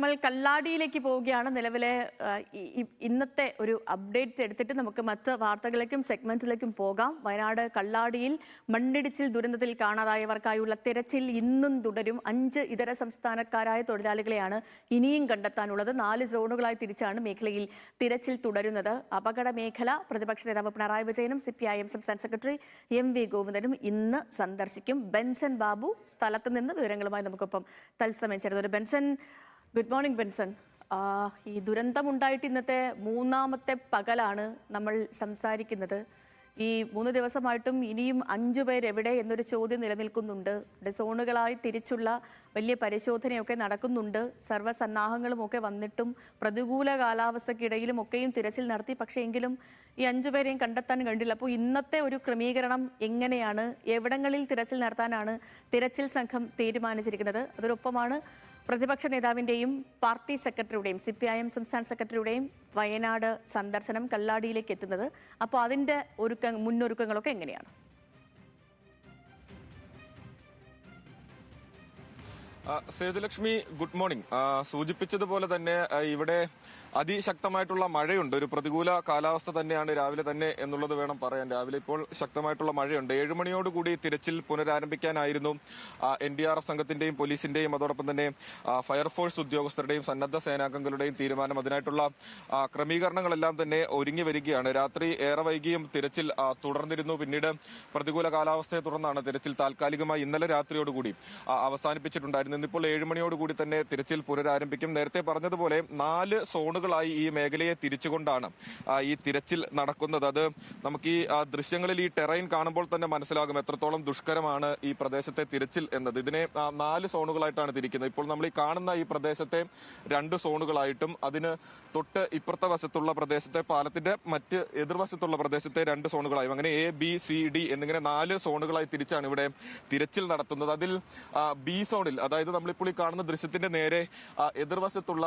നമ്മൾ കല്ലാടിയിലേക്ക് പോവുകയാണ്. നിലവിലെ ഇന്നത്തെ ഒരു അപ്ഡേറ്റ് എടുത്തിട്ട് നമുക്ക് മറ്റ് വാർത്തകളിലേക്കും സെഗ്മെന്റിലേക്കും പോകാം. വയനാട് കല്ലാടിയിൽ മണ്ണിടിച്ചിൽ ദുരന്തത്തിൽ കാണാതായവർക്കായുള്ള തിരച്ചിൽ ഇന്നും തുടരും. 5 ഇതര സംസ്ഥാനക്കാരായ തൊഴിലാളികളെയാണ് ഇനിയും കണ്ടെത്താനുള്ളത്. 4 സോണുകളായി തിരിച്ചാണ് മേഖലയിൽ തിരച്ചിൽ തുടരുന്നത്. അപകട മേഖല പ്രതിപക്ഷ നേതാവ് പിണറായി വിജയനും CPIM സംസ്ഥാന സെക്രട്ടറി MV ഗോവിന്ദനും ഇന്ന് സന്ദർശിക്കും. ബെൻസൺ ബാബു സ്ഥലത്ത് നിന്ന് വിവരങ്ങളുമായി നമുക്കൊപ്പം തത്സമയം ചേർന്നത്. Benson, good morning Benson. ഈ ദുരന്തമുണ്ടായിട്ട് ഇന്നത്തെ 3ാമത്തെ പകലാണ് നമ്മൾ സംസാരിക്കുന്നത്. ഈ 3 ദിവസമായിട്ടും ഇനിയും 5 പേർ എവിടെ എന്നൊരു ചോദ്യം നിലനിൽക്കുന്നുണ്ട്. സോണുകളായി തിരിച്ചുള്ള വലിയ പരിശോധനയൊക്കെ നടക്കുന്നുണ്ട്. സർവ്വസന്നാഹങ്ങളും ഒക്കെ വന്നിട്ടും പ്രതികൂല കാലാവസ്ഥയ്ക്കിടയിലും ഒക്കെയും തിരച്ചിൽ നടത്തി. പക്ഷേ എങ്കിലും ഈ 5 പേരെയും കണ്ടെത്താൻ കണ്ടില്ല. അപ്പോൾ ഇന്നത്തെ ഒരു ക്രമീകരണം എങ്ങനെയാണ്? എവിടങ്ങളിൽ തിരച്ചിൽ നടത്താനാണ് തിരച്ചിൽ സംഘം തീരുമാനിച്ചിരിക്കുന്നത്? അതിനൊപ്പമാണ് പ്രതിപക്ഷ നേതാവിൻ്റെയും പാർട്ടി സെക്രട്ടറിയുടെയും CPIM സംസ്ഥാന സെക്രട്ടറിയുടെയും വയനാട് സന്ദർശനം, കല്ലാടിയിലേക്ക് എത്തുന്നത്. അപ്പോൾ അതിൻ്റെ മുന്നൊരുക്കങ്ങളൊക്കെ എങ്ങനെയാണ്? Sethulakshmi, good morning. സൂചിപ്പിച്ചതുപോലെ തന്നെ ഇവിടെ അതിശക്തമായിട്ടുള്ള മഴയുണ്ട്. ഒരു പ്രതികൂല കാലാവസ്ഥ തന്നെയാണ് രാവിലെ തന്നെ എന്നുള്ളത് വേണം പറയാൻ. രാവിലെ ഇപ്പോൾ ശക്തമായിട്ടുള്ള മഴയുണ്ട്. 7 മണിയോടുകൂടി തിരച്ചിൽ പുനരാരംഭിക്കാനായിരുന്നു NDRF സംഘത്തിന്റെയും പോലീസിന്റെയും അതോടൊപ്പം തന്നെ ഫയർഫോഴ്സ് ഉദ്യോഗസ്ഥരുടെയും സന്നദ്ധ സേനാംഗങ്ങളുടെയും തീരുമാനം. അതിനായിട്ടുള്ള ക്രമീകരണങ്ങളെല്ലാം തന്നെ ഒരുങ്ങി വരികയാണ്. രാത്രി ഏറെ വൈകിയും തിരച്ചിൽ തുടർന്നിരുന്നു. പിന്നീട് പ്രതികൂല കാലാവസ്ഥയെ തുടർന്നാണ് തിരച്ചിൽ താൽക്കാലികമായി ഇന്നലെ രാത്രിയോടുകൂടി അവസാനിപ്പിച്ചിട്ടുണ്ടായിരുന്നു. ഇന്നിപ്പോൾ 7 മണിയോടുകൂടി തന്നെ തിരച്ചിൽ പുനരാരംഭിക്കും. നേരത്തെ പറഞ്ഞതുപോലെ 4 സോണുകളായി ഈ മേഖലയെ തിരിച്ചുകൊണ്ടാണ് ഈ തിരച്ചിൽ നടക്കുന്നത്. അത് നമുക്ക് ഈ ദൃശ്യങ്ങളിൽ ഈ ടെറൈൻ കാണുമ്പോൾ തന്നെ മനസ്സിലാകും എത്രത്തോളം ദുഷ്കരമാണ് ഈ പ്രദേശത്തെ തിരച്ചിൽ എന്നത്. ഇതിനെ 4 സോണുകളായിട്ടാണ് തിരിക്കുന്നത്. ഇപ്പോൾ നമ്മൾ ഈ കാണുന്ന ഈ പ്രദേശത്തെ 2 സോണുകളായിട്ടും അതിന് തൊട്ട് ഇപ്പുറത്തെ വശത്തുള്ള പ്രദേശത്തെ പാലത്തിന്റെ മറ്റ് എതിർവശത്തുള്ള പ്രദേശത്തെ 2 സോണുകളായും അങ്ങനെ ABCD എന്നിങ്ങനെ 4 സോണുകളായി തിരിച്ചാണ് ഇവിടെ തിരച്ചിൽ നടത്തുന്നത്. അതിൽ B സോണിൽ, അതായത് നമ്മളിപ്പോൾ ഈ കാണുന്ന ദൃശ്യത്തിന്റെ നേരെ എതിർവശത്തുള്ള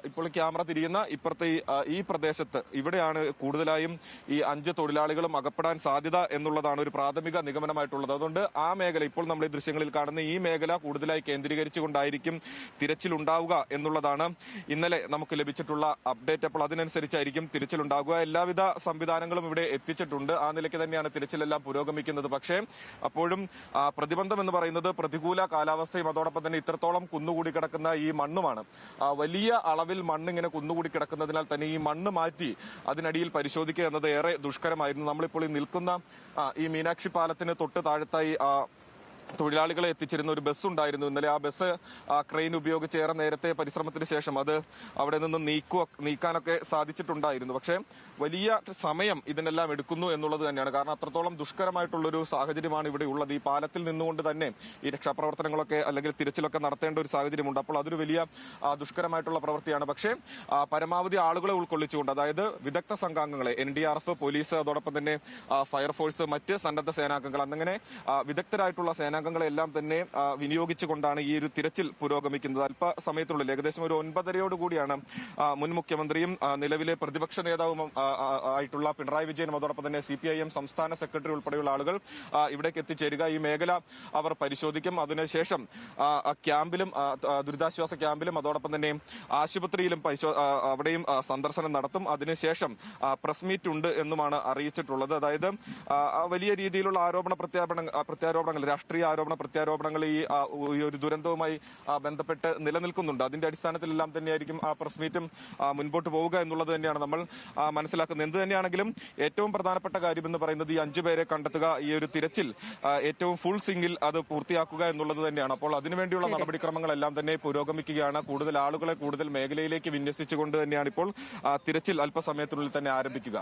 ഇപ്പോൾ ക്യാമറ തിരിയുന്ന ഇപ്പുറത്തെ ഈ പ്രദേശത്ത് ഇവിടെയാണ് കൂടുതലായും ഈ 5 തൊഴിലാളികളും അകപ്പെടാൻ സാധ്യത എന്നുള്ളതാണ് ഒരു പ്രാഥമിക നിഗമനമായിട്ടുള്ളത്. അതുകൊണ്ട് ആ മേഖല, ഇപ്പോൾ നമ്മൾ ഈ ദൃശ്യങ്ങളിൽ കാണുന്ന ഈ മേഖല കൂടുതലായി കേന്ദ്രീകരിച്ചുകൊണ്ടായിരിക്കും തിരച്ചിൽ ഉണ്ടാവുക എന്നുള്ളതാണ് ഇന്നലെ നമുക്ക് ലഭിച്ചിട്ടുള്ള അപ്ഡേറ്റ്. അപ്പോൾ അതിനനുസരിച്ചായിരിക്കും തിരച്ചിൽ ഉണ്ടാവുക. എല്ലാവിധ സംവിധാനങ്ങളും ഇവിടെ എത്തിച്ചിട്ടുണ്ട്. ആ നിലയ്ക്ക് തന്നെയാണ് തിരച്ചിലെല്ലാം പുരോഗമിക്കുന്നത്. പക്ഷേ അപ്പോഴും പ്രതിബന്ധം എന്ന് പറയുന്നത് പ്രതികൂല കാലാവസ്ഥയും അതോടൊപ്പം തന്നെ ഇത്രത്തോളം കുന്നുകൂടി കിടക്കുന്ന ഈ മണ്ണുമാണ്. വലിയ അളവിൽ മണ്ണ് ഇങ്ങനെ കുന്നുകൂടി കിടക്കുന്നതിനാൽ തന്നെ ഈ മണ്ണ് മാറ്റി അതിനടിയിൽ പരിശോധിക്കുക എന്നത് ഏറെ ദുഷ്കരമായിരുന്നു. നമ്മളിപ്പോൾ ഈ നിൽക്കുന്ന ഈ മീനാക്ഷി പാലത്തിന് തൊട്ട് താഴത്തായി തൊഴിലാളികളെ എത്തിച്ചിരുന്ന ഒരു ബസ് ഉണ്ടായിരുന്നു. ഇന്നലെ ആ ബസ് ക്രെയിൻ ഉപയോഗിച്ച് ഏറെ നേരത്തെ പരിശ്രമത്തിന് ശേഷം അത് അവിടെ നിന്ന് നീക്കാനൊക്കെ സാധിച്ചിട്ടുണ്ടായിരുന്നു. പക്ഷേ വലിയ സമയം ഇതിനെല്ലാം എടുക്കുന്നു എന്നുള്ളത് തന്നെയാണ്. കാരണം അത്രത്തോളം ദുഷ്കരമായിട്ടുള്ളൊരു സാഹചര്യമാണ് ഇവിടെ ഉള്ളത്. ഈ പാലത്തിൽ നിന്നുകൊണ്ട് തന്നെ ഈ രക്ഷാപ്രവർത്തനങ്ങളൊക്കെ അല്ലെങ്കിൽ തിരച്ചിലൊക്കെ നടത്തേണ്ട ഒരു സാഹചര്യമുണ്ട്. അപ്പോൾ അതൊരു വലിയ ദുഷ്കരമായിട്ടുള്ള പ്രവൃത്തിയാണ്. പക്ഷേ പരമാവധി ആളുകളെ ഉൾക്കൊള്ളിച്ചുകൊണ്ട്, അതായത് വിദഗ്ധ സംഘാംഗങ്ങളെ NDRF, പോലീസ്, അതോടൊപ്പം തന്നെ ഫയർഫോഴ്സ്, മറ്റ് സന്നദ്ധ സേനാംഗങ്ങൾ, അങ്ങനെ വിദഗ്ധരായിട്ടുള്ള സേനാംഗങ്ങളെല്ലാം തന്നെ വിനിയോഗിച്ചുകൊണ്ടാണ് ഈ ഒരു തിരച്ചിൽ പുരോഗമിക്കുന്നത്. അല്പസമയത്തിനുള്ളിൽ ഏകദേശം ഒരു 9:30 മുൻ മുഖ്യമന്ത്രിയും നിലവിലെ പ്രതിപക്ഷ നേതാവും ആയിട്ടുള്ള പിണറായി വിജയനും അതോടൊപ്പം തന്നെ CPIM സംസ്ഥാന സെക്രട്ടറി ഉൾപ്പെടെയുള്ള ആളുകൾ ഇവിടേക്ക് എത്തിച്ചേരുക. ഈ മേഖല അവർ പരിശോധിക്കും. അതിനുശേഷം ക്യാമ്പിലും ദുരിതാശ്വാസ ക്യാമ്പിലും അതോടൊപ്പം തന്നെ ആശുപത്രിയിലും അവിടെയും സന്ദർശനം നടത്തും. അതിനുശേഷം പ്രസ് മീറ്റ് ഉണ്ട് എന്നുമാണ് അറിയിച്ചിട്ടുള്ളത്. അതായത് വലിയ രീതിയിലുള്ള പ്രത്യാരോപണങ്ങൾ, രാഷ്ട്രീയ ആരോപണ പ്രത്യാരോപണങ്ങൾ ഈ ഒരു ദുരന്തവുമായി ബന്ധപ്പെട്ട് നിലനിൽക്കുന്നുണ്ട്. അതിന്റെ അടിസ്ഥാനത്തിലെല്ലാം തന്നെയായിരിക്കും ആ പ്രസ് മീറ്റും മുൻപോട്ട് പോവുക എന്നുള്ളത് തന്നെയാണ് നമ്മൾ മനസ്സിലാക്കുന്നത്. എന്ത് തന്നെയാണെങ്കിലും ഏറ്റവും പ്രധാനപ്പെട്ട കാര്യം എന്ന് പറയുന്നത് ഈ 5 പേരെ കണ്ടെത്തുക, ഈ ഒരു തിരച്ചിൽ ഏറ്റവും ഫുൾ സിംഗിൽ അത് പൂർത്തിയാക്കുക എന്നുള്ളത് തന്നെയാണ്. അപ്പോൾ അതിനുവേണ്ടിയുള്ള നടപടിക്രമങ്ങളെല്ലാം തന്നെ പുരോഗമിക്കുകയാണ്. കൂടുതൽ ആളുകളെ കൂടുതൽ മേഖലയിലേക്ക് വിന്യസിച്ചുകൊണ്ട് തന്നെയാണ് ഇപ്പോൾ തിരച്ചിൽ അല്പസമയത്തിനുള്ളിൽ തന്നെ ആരംഭിക്കുക.